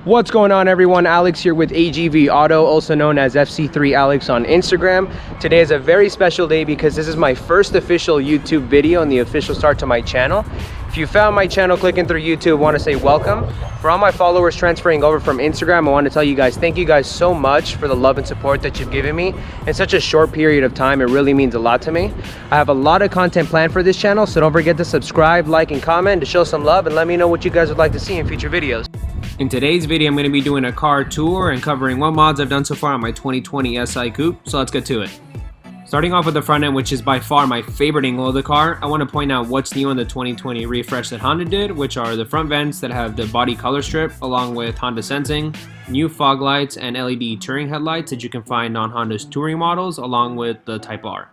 What's going on, everyone? Alex here with AGV Auto, also known as FC3 Alex on Instagram. Today is a very special day because this is my first official YouTube video and the official start to my channel. If you found my channel clicking through YouTube, I want to say welcome. For all my followers transferring over from Instagram, I want to tell you guys, thank you guys so much for the love and support that you've given me in such a short period of time. It really means a lot to me. I have a lot of content planned for this channel, so don't forget to subscribe, like, and comment to show some love and let me know what you guys would like to see in future videos. In today's video, I'm going to be doing a car tour and covering what mods I've done so far on my 2020 Si Coupe, so let's get to it. Starting off with the front end, which is by far my favorite angle of the car, I want to point out what's new in the 2020 refresh that Honda did, which are the front vents that have the body color strip, along with Honda Sensing, new fog lights, and LED touring headlights that you can find on Honda's touring models, along with the Type R.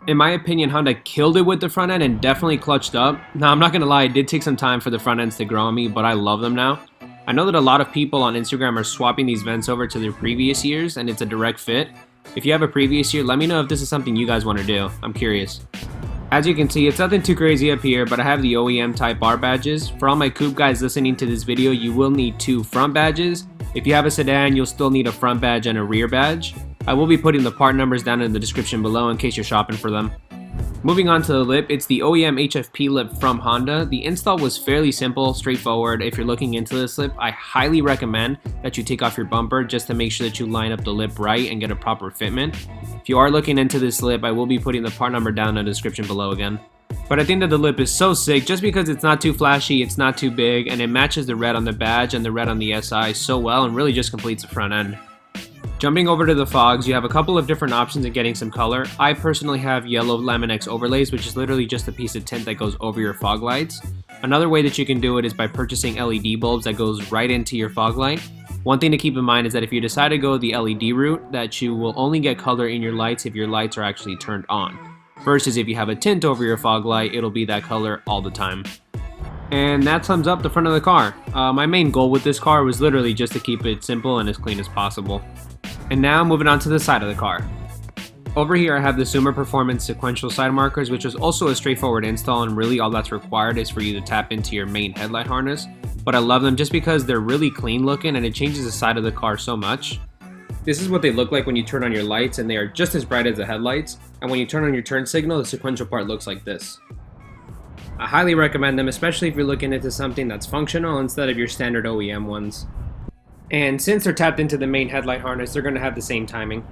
In my opinion, Honda killed it with the front end and definitely clutched up. Now, I'm not going to lie, it did take some time for the front ends to grow on me, but I love them now. I know that a lot of people on Instagram are swapping these vents over to their previous years and it's a direct fit. If you have a previous year, let me know if this is something you guys want to do. I'm curious. As you can see, it's nothing too crazy up here, but I have the OEM Type R badges. For all my coupe guys listening to this video, you will need 2 front badges. If you have a sedan, you'll still need a front badge and a rear badge. I will be putting the part numbers down in the description below in case you're shopping for them. Moving on to the lip, it's the OEM HFP lip from Honda. The install was fairly simple, straightforward. If you're looking into this lip, I highly recommend that you take off your bumper just to make sure that you line up the lip right and get a proper fitment. If you are looking into this lip, I will be putting the part number down in the description below again. But I think that the lip is so sick just because it's not too flashy, it's not too big, and it matches the red on the badge and the red on the SI so well and really just completes the front end. Jumping over to the fogs, you have a couple of different options of getting some color. I personally have yellow Laminx overlays, which is literally just a piece of tint that goes over your fog lights. Another way that you can do it is by purchasing LED bulbs that goes right into your fog light. One thing to keep in mind is that if you decide to go the LED route, that you will only get color in your lights if your lights are actually turned on. Versus if you have a tint over your fog light, it'll be that color all the time. And that sums up the front of the car. My main goal with this car was literally just to keep it simple and as clean as possible. And now moving on to the side of the car. Over here I have the Sumer Performance sequential side markers, which is also a straightforward install, and really all that's required is for you to tap into your main headlight harness. But I love them just because they're really clean looking and it changes the side of the car so much. This is what they look like when you turn on your lights, and they are just as bright as the headlights, and when you turn on your turn signal, the sequential part looks like this. I highly recommend them, especially if you're looking into something that's functional instead of your standard OEM ones. And since they're tapped into the main headlight harness, they're going to have the same timing.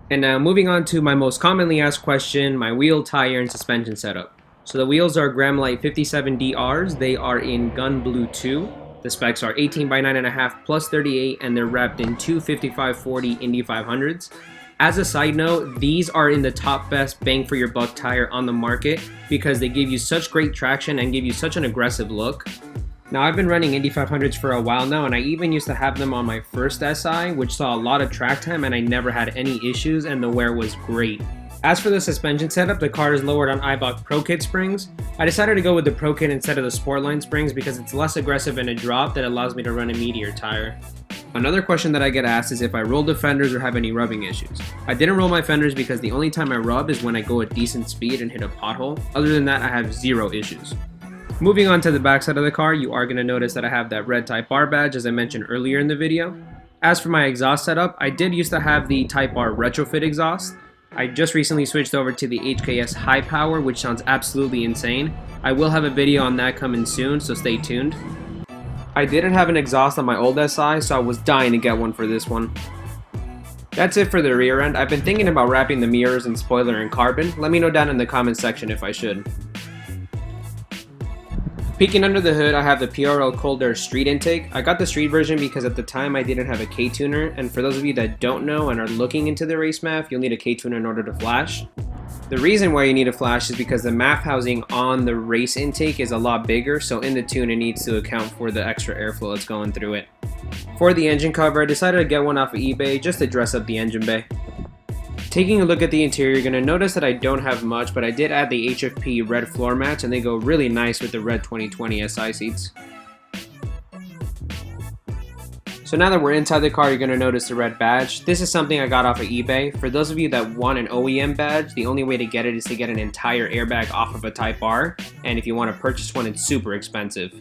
And now moving on to my most commonly asked question, my wheel, tire, and suspension setup. So the wheels are Gramlite 57DRs. They are in Gun Blue 2. The specs are 18 by 9.5 plus 38, and they're wrapped in 2 5540 Indy 500s. As a side note, these are in the top best bang for your buck tire on the market because they give you such great traction and give you such an aggressive look. Now, I've been running Indy 500s for a while now, and I even used to have them on my first SI, which saw a lot of track time, and I never had any issues, and the wear was great. As for the suspension setup, the car is lowered on Eibach Pro Kit springs. I decided to go with the Pro Kit instead of the Sportline springs because it's less aggressive in a drop that allows me to run a meatier tire. Another question that I get asked is if I roll the fenders or have any rubbing issues. I didn't roll my fenders because the only time I rub is when I go at decent speed and hit a pothole. Other than that, I have zero issues. Moving on to the back side of the car, you are going to notice that I have that red Type R badge as I mentioned earlier in the video. As for my exhaust setup, I did used to have the Type R retrofit exhaust. I just recently switched over to the HKS High Power, which sounds absolutely insane. I will have a video on that coming soon, so stay tuned. I didn't have an exhaust on my old SI, so I was dying to get one for this one. That's it for the rear end. I've been thinking about wrapping the mirrors and spoiler in carbon. Let me know down in the comments section if I should. Peeking under the hood, I have the PRL Cold Air Street intake. I got the street version because at the time I didn't have a K-tuner, and for those of you that don't know and are looking into the race MAF, you'll need a K-tuner in order to flash. The reason why you need a flash is because the MAF housing on the race intake is a lot bigger, so in the tune it needs to account for the extra airflow that's going through it. For the engine cover, I decided to get one off of eBay just to dress up the engine bay. Taking a look at the interior, you're going to notice that I don't have much, but I did add the HFP red floor mats, and they go really nice with the red 2020 SI seats. So now that we're inside the car, you're going to notice the red badge. This is something I got off of eBay. For those of you that want an OEM badge, the only way to get it is to get an entire airbag off of a Type R, and if you want to purchase one, it's super expensive.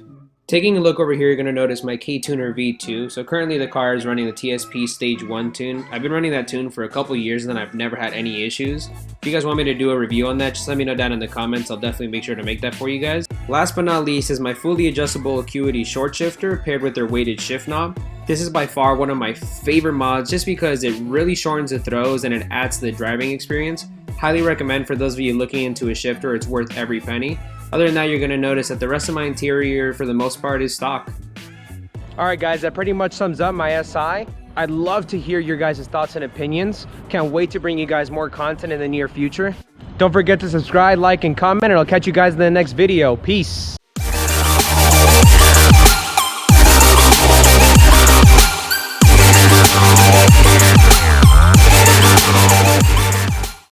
Taking a look over here, you're going to notice my K-Tuner V2. So currently the car is running the TSP Stage 1 tune. I've been running that tune for a couple years and I've never had any issues. If you guys want me to do a review on that, just let me know down in the comments. I'll definitely make sure to make that for you guys. Last but not least is my fully adjustable Acuity short shifter paired with their weighted shift knob. This is by far one of my favorite mods just because it really shortens the throws and it adds to the driving experience. Highly recommend for those of you looking into a shifter, it's worth every penny. Other than that, you're going to notice that the rest of my interior, for the most part, is stock. Alright guys, that pretty much sums up my SI. I'd love to hear your guys' thoughts and opinions. Can't wait to bring you guys more content in the near future. Don't forget to subscribe, like, and comment, and I'll catch you guys in the next video. Peace!